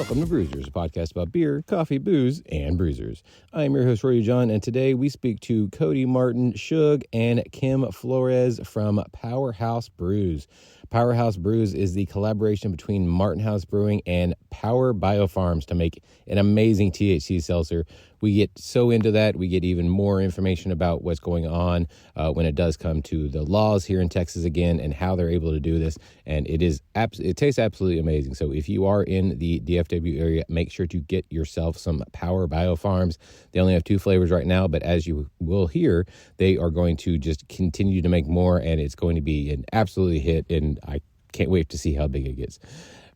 Welcome to Brewsers, a podcast about beer, coffee, booze, and bruisers. I am your host, Rory John, and today we speak to Cody Martin, Shug, and Kim Flores from Powerhouse Brews. Powerhouse Brews is the collaboration between Martin House Brewing and Power Biofarms to make an amazing THC seltzer. We get so into that, we get even more information about what's going on when it does come to the laws here in Texas again and how they're able to do this. And it tastes absolutely amazing. So if you are in the DFW area, make sure to get yourself some Power Biofarms. They only have 2 flavors right now, but as you will hear, they are going to just continue to make more, and it's going to be an absolutely hit, and I can't wait to see how big it gets.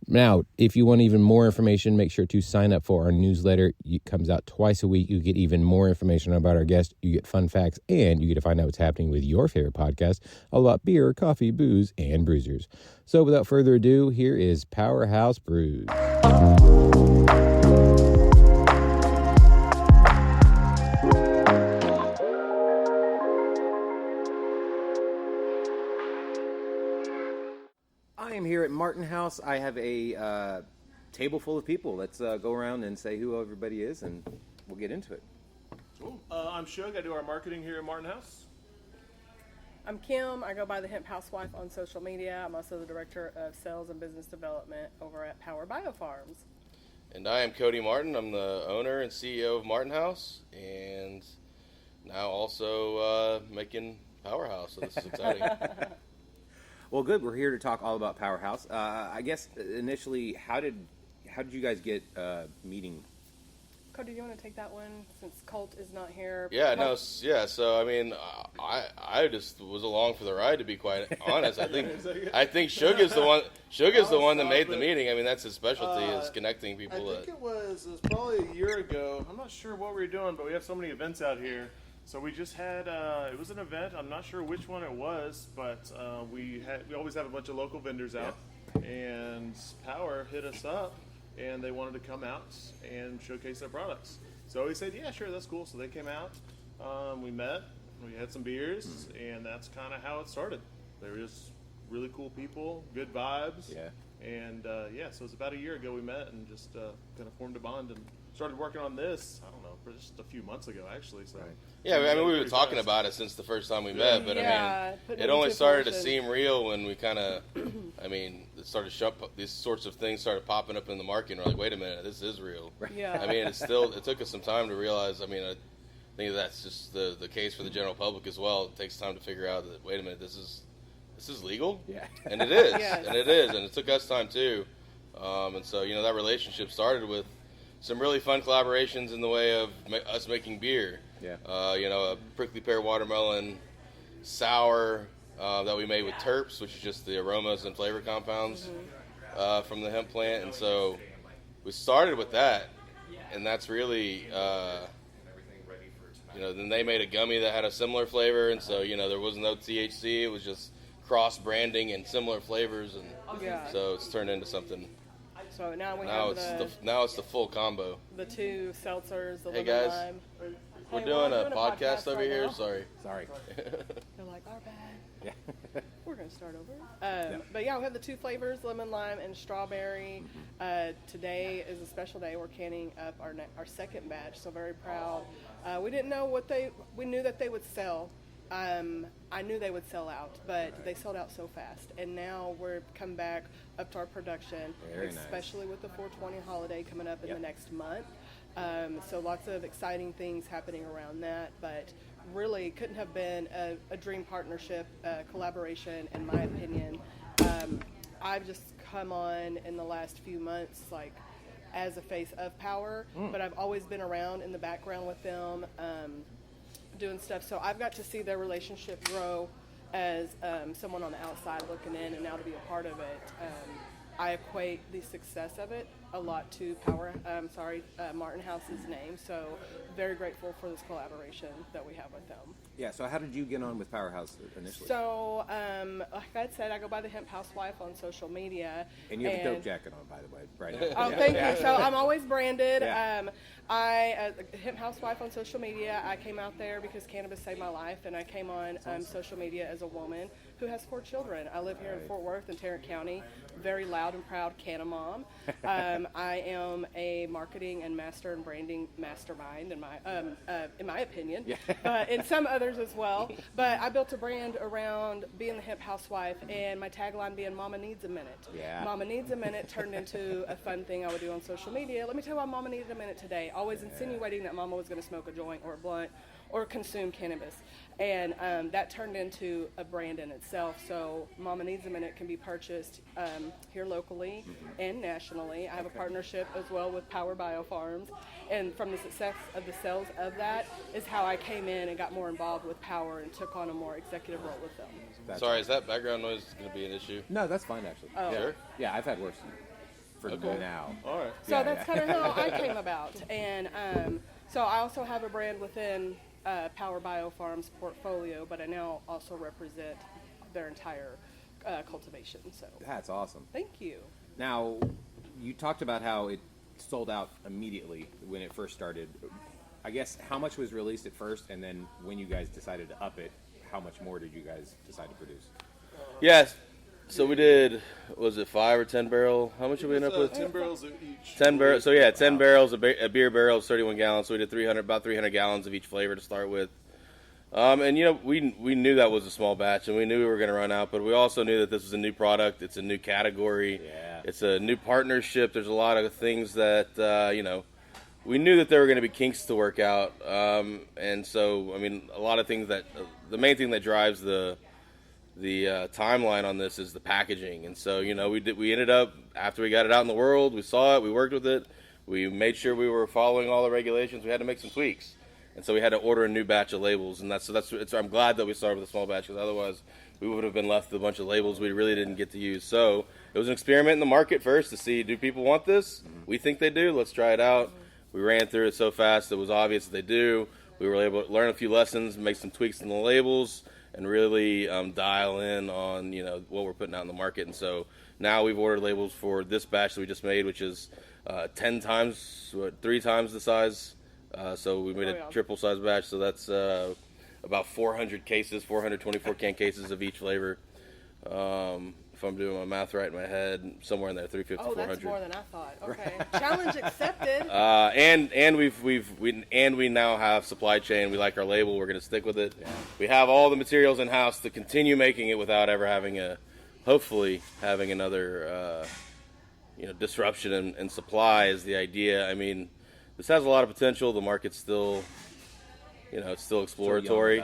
Now, if you want even more information, make sure to sign up for our newsletter. It comes out twice a week. You get even more information about our guests. You get fun facts, and you get to find out what's happening with your favorite podcast, all about beer, coffee, booze, and bruisers. So without further ado, here is Powerhouse Brews. I am here at Martin House. I have a table full of people. Let's go around and say who everybody is, and we'll get into it. Cool. I'm Shug. I do our marketing here at Martin House. I'm Kim. I go by the Hemp Housewife on social media. I'm also the Director of Sales and Business Development over at Power Biofarms. And I am Cody Martin. I'm the owner and CEO of Martin House, and now also making Powerhouse, so this is exciting. Well, good. We're here to talk all about Powerhouse. I guess initially, how did you guys get meeting? Cody, do you want to take that one since Colt is not here? So I mean, I just was along for the ride, to be quite honest. I think Shug is the one. Shug is the one that made the meeting. I mean, that's his specialty, is connecting people. I think it was probably a year ago. I'm not sure what we were doing, but we have so many events out here. So we just had, it was an event, I'm not sure which one it was, but we always have a bunch of local vendors out, and Power hit us up, and they wanted to come out and showcase their products. So we said, yeah, sure, that's cool. So they came out, we met, we had some beers, and that's kind of how it started. They were just really cool people, good vibes, and so it was about a year ago we met and just kind of formed a bond and started working on this, I don't know, for just a few months ago, actually. So. Right. Yeah, I mean, we were talking about it since the first time we met, but I mean, it only started to seem real when we kind of, I mean, it started these sorts of things started popping up in the market, and we're like, wait a minute, this is real. Right. Yeah. I mean, it took us some time to realize, I mean, I think that's just the case for the general public as well. It takes time to figure out that, wait a minute, this is legal? Yeah. And it is, Yes. and it took us time too. And so, that relationship started with some really fun collaborations in the way of us making beer. Yeah. A prickly pear watermelon sour that we made with terps, which is just the aromas and flavor compounds from the hemp plant. And so we started with that, and that's really, then they made a gummy that had a similar flavor, and so, there was no THC. It was just cross-branding and similar flavors, and so it's turned into something. So now we have it's the full combo. the 2 seltzers, the Hey lemon guys, lime. we're Hey, doing a podcast over right here. now. Sorry. They're like, our bad. Yeah. We're going to start over. But we have the 2 flavors, lemon lime and strawberry. Today is a special day. We're canning up our second batch, so very proud. We didn't know we knew that they would sell. I knew they would sell out, but they sold out so fast. And now we're come back up to our production, especially with the 420 holiday coming up in the next month. So lots of exciting things happening around that, but really couldn't have been a dream partnership, collaboration, in my opinion. I've just come on in the last few months, like, as a face of Power, but I've always been around in the background with them, doing stuff. So I've got to see their relationship grow as someone on the outside looking in, and now to be a part of it. I equate the success of it a lot to Martin House's name. So very grateful for this collaboration that we have with them. Yeah, so how did you get on with Powerhouse initially? So, like I said, I go by the Hemp Housewife on social media. And you have a dope jacket on, by the way, right now. Oh, thank you. So I'm always branded. Yeah. As a Hemp Housewife on social media, I came out there because cannabis saved my life, and I came on social media as a woman who has 4 children. I live here in Fort Worth and Tarrant County, very loud and proud canna mom. I am a marketing and master and branding mastermind in my opinion, but in some others as well. But I built a brand around being the hemp housewife, and my tagline being "Mama needs a minute." Yeah. Mama needs a minute turned into a fun thing I would do on social media. Let me tell you why Mama needed a minute today. Always insinuating that Mama was going to smoke a joint or a blunt or consume cannabis. And that turned into a brand in itself. So Mama Needs a Minute can be purchased here locally and nationally. I have a partnership as well with Power Biofarms. And from the success of the sales of that is how I came in and got more involved with Power and took on a more executive role with them. Sorry, is that background noise going to be an issue? No, that's fine, actually. Oh. Yeah. Sure. Yeah, I've had worse for now. All right. So that's kind of how I came about. And so I also have a brand within Power Biofarms portfolio, but I now also represent their entire cultivation. So That's awesome. thank you. Now, you talked about how it sold out immediately when it first started. I guess how much was released at first, and then when you guys decided to up it, how much more did you guys decide to produce? Yes. So we did, was it 5 or 10 barrel? How much did we end up with? 10 barrels of each. 10 barrels. So yeah, 10 barrels, a beer barrel is 31 gallons. So we did about 300 gallons of each flavor to start with. And you know, we knew that was a small batch, and we knew we were going to run out, but we also knew that this was a new product. It's a new category. Yeah. It's a new partnership. There's a lot of things that, you know, we knew that there were going to be kinks to work out. And so, I mean, a lot of things that, the main thing that drives the timeline on this is the packaging. And so, you know, we ended up, after we got it out in the world, we saw it, we worked with it, we made sure we were following all the regulations. We had to make some tweaks, and so we had to order a new batch of labels. And I'm glad that we started with a small batch, because otherwise we would have been left with a bunch of labels we really didn't get to use. So it was an experiment in the market first to see, do people want this? We think they do. Let's try it out. We ran through it so fast it was obvious that they do. We were able to learn a few lessons, make some tweaks in the labels, and really dial in on, you know, what we're putting out in the market. And so now we've ordered labels for this batch that we just made, which is 3 times the size. So we made a triple size batch. So that's about 400 cases, 424 can cases of each flavor. If I'm doing my math right in my head, somewhere in there, 350, Oh, 400. that's more than I thought. Okay, challenge accepted. And we now have supply chain. We like our label. We're going to stick with it. Yeah. We have all the materials in house to continue making it without ever hopefully having another, disruption in supply is the idea. I mean, this has a lot of potential. The market's still, it's still exploratory.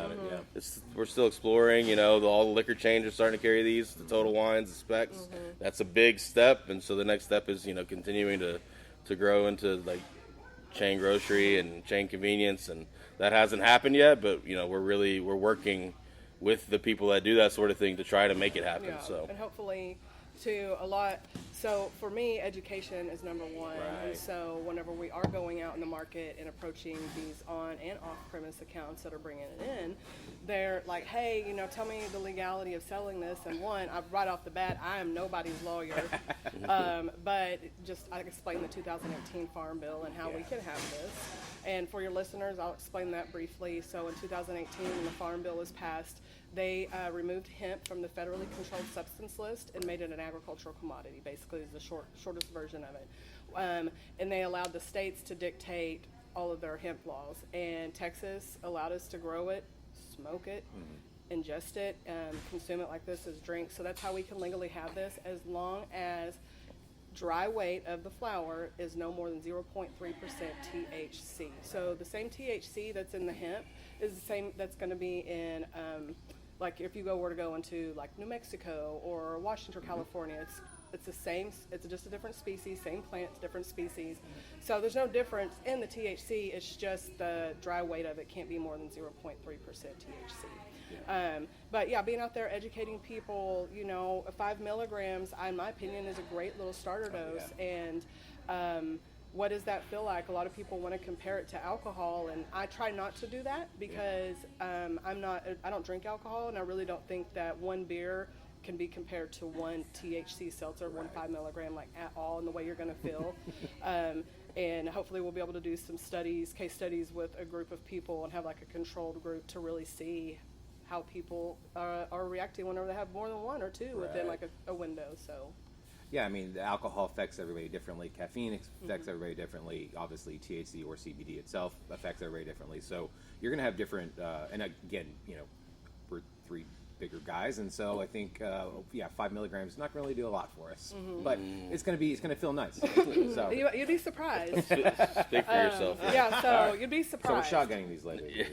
We're still exploring. All the liquor chains are starting to carry these, the Total Wines, the Specs. Mm-hmm. That's a big step, and so the next step is continuing to grow into like chain grocery and chain convenience, and that hasn't happened yet. But we're working with the people that do that sort of thing to try to make it happen. Yeah, so and hopefully to a lot. So for me, education is number one. Right. And so whenever we are going out in the market and approaching these on and off-premise accounts that are bringing it in, they're like, hey, tell me the legality of selling this. And right off the bat, I am nobody's lawyer. But I explained the 2018 Farm Bill and how we can have this. And for your listeners, I'll explain that briefly. So in 2018, when the Farm Bill was passed, they removed hemp from the federally controlled substance list and made it an agricultural commodity, basically is the shortest version of it. And they allowed the states to dictate all of their hemp laws. And Texas allowed us to grow it, smoke it, ingest it, consume it like this as drinks. So that's how we can legally have this, as long as dry weight of the flower is no more than 0.3% THC. So the same THC that's in the hemp is the same that's going to be in, like if you were to go into like New Mexico or Washington, California, it's the same. It's just a different species, same plant, different species. So there's no difference in the THC. It's just the dry weight of it can't be more than 0.3% THC. But yeah, being out there educating people, 5 milligrams, in my opinion, is a great little starter dose. And what does that feel like? A lot of people want to compare it to alcohol, and I try not to do that because I don't drink alcohol, and I really don't think that one beer can be compared to one THC seltzer, 5 milligram, like at all in the way you're going to feel. And hopefully we'll be able to do some case studies with a group of people and have like a controlled group to really see how people are reacting whenever they have more than one or two within like a window. So Yeah, I mean, the alcohol affects everybody differently. Caffeine affects everybody differently. Obviously, THC or CBD itself affects everybody differently. So you're going to have different. And again, we're three bigger guys, and so I think 5 milligrams is not going to really do a lot for us, but it's going to feel nice. So You'd be surprised. Speak for yourself. Yeah, so you'd be so we're surprised. shotgunning these lately.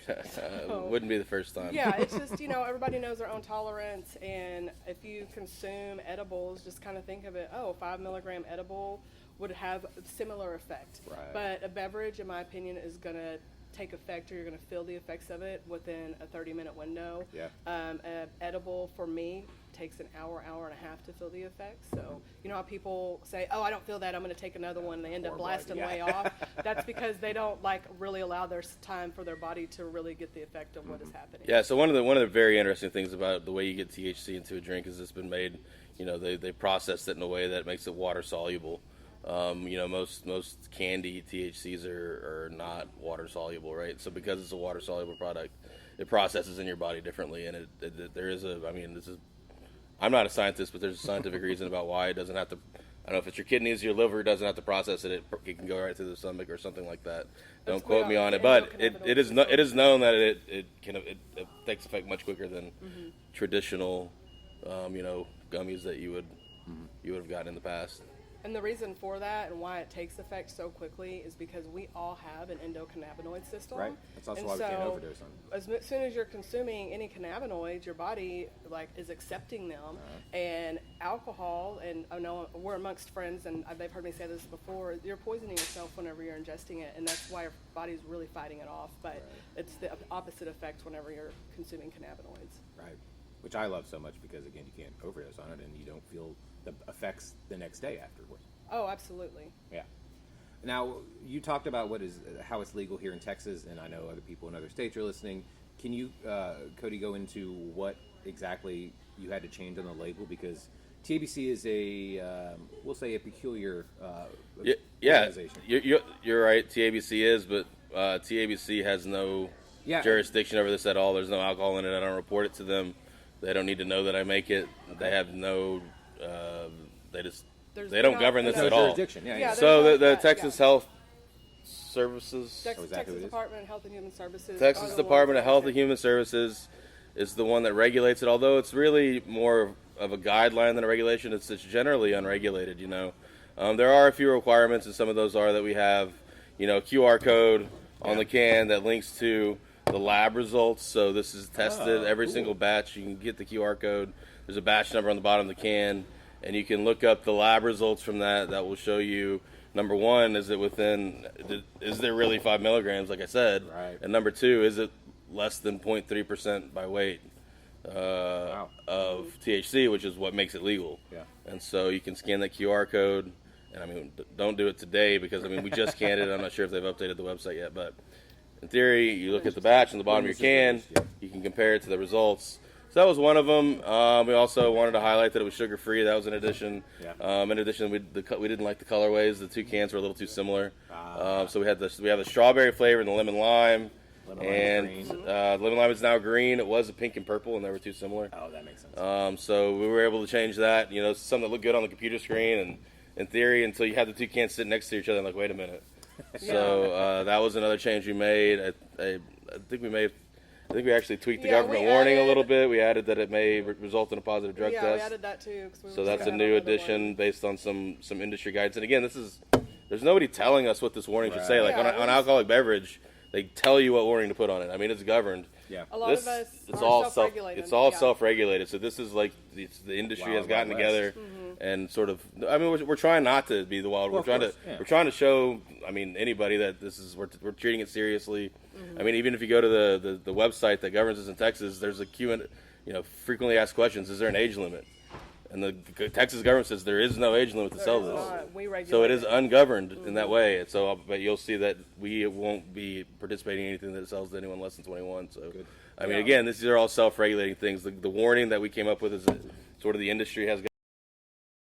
Wouldn't be the first time. Yeah, it's just, everybody knows their own tolerance, and if you consume edibles, just kind of think of it, 5 milligram edible would have a similar effect. Right. But a beverage, in my opinion, is going to take effect, or you're going to feel the effects of it within a 30-minute window. Yeah. Edible, for me, takes an hour and a half to feel the effects. So, how people say, I don't feel that, I'm going to take another one, and they end up blasting way off. That's because they don't really allow their time for their body to really get the effect of what is happening. Yeah, so one of the very interesting things about the way you get THC into a drink is it's been made, they processed it in a way that makes it water soluble. Most candy THCs are not water soluble, right? So because it's a water soluble product, it processes in your body differently, and I'm not a scientist, but there's a scientific reason about why it doesn't have to. I don't know if it's your kidneys, your liver doesn't have to process it. It can go right through the stomach or something like that. Don't quote me on it, but it is known that it takes effect much quicker than traditional, gummies that you would have gotten in the past. And the reason for that and why it takes effect so quickly is because we all have an endocannabinoid system. Right. That's also why we can't overdose on them. As soon as you're consuming any cannabinoids, your body is accepting them. And alcohol, and I know we're amongst friends, and they've heard me say this before, you're poisoning yourself whenever you're ingesting it, and that's why your body's really fighting it off. But it's the opposite effect whenever you're consuming cannabinoids. Right. Which I love so much because, again, you can't overdose on it, and you don't feel the effects the next day afterward. Oh, absolutely. Yeah. Now, you talked about how it's legal here in Texas, and I know other people in other states are listening. Can you, Cody, go into what exactly you had to change on the label? Because TABC is we'll say a peculiar organization. You're right, TABC is, but TABC has no jurisdiction over this at all. There's no alcohol in it. I don't report it to them. They don't need to know that I make it. Okay. They have no... they don't govern this at all. So the Texas Health Services, Texas Department of Health and Human Services. Texas Department of Health and Human Services is the one that regulates it. Although it's really more of a guideline than a regulation. It's generally unregulated. There are a few requirements, and some of those are that we have, QR code on the can that links to the lab results. So this is tested every single batch. You can get the QR code. There's a batch number on the bottom of the can, and you can look up the lab results from that. That will show you, number one, is there really 5 milligrams, like I said? Right. And number two, is it less than 0.3% by weight of THC, which is what makes it legal. Yeah. And so you can scan that QR code, and don't do it today because, we just canned it. I'm not sure if they've updated the website yet, but in theory, you look at the batch on the bottom of your can, you can compare it to the results. So that was one of them. We also wanted to highlight that it was sugar-free. That was an addition. Yeah. In addition, we didn't like the colorways. The two cans were a little too similar. So we have the strawberry flavor and the lemon lime. Lemon lime is now green. It was a pink and purple, and they were too similar. Oh, that makes sense. So we were able to change that. Something that looked good on the computer screen, and in theory, until you had the two cans sitting next to each other, I'm like, wait a minute. So that was another change we made. I think we actually tweaked the government warning a little bit. We added that it may result in a positive drug test. Yeah, we added that too. So that's a new addition based on some industry guidance. And again, there's nobody telling us what this warning should say. Like on alcoholic beverage, they tell you what warning to put on it. It's governed. Yeah. A lot of us it's are all self-regulated. It's all self-regulated. So this is like the industry has gotten together and sort of. We're trying not to be the wild. We're trying to show. Anybody that we're treating it seriously. Even if you go to the website that governs us in Texas, there's a frequently asked questions. Is there an age limit? And the Texas government says there is no age limit to sell this. So it is ungoverned in that way. And so, but you'll see that we won't be participating in anything that sells to anyone less than 21. So, again, these are all self-regulating things. The warning that we came up with is that sort of the industry has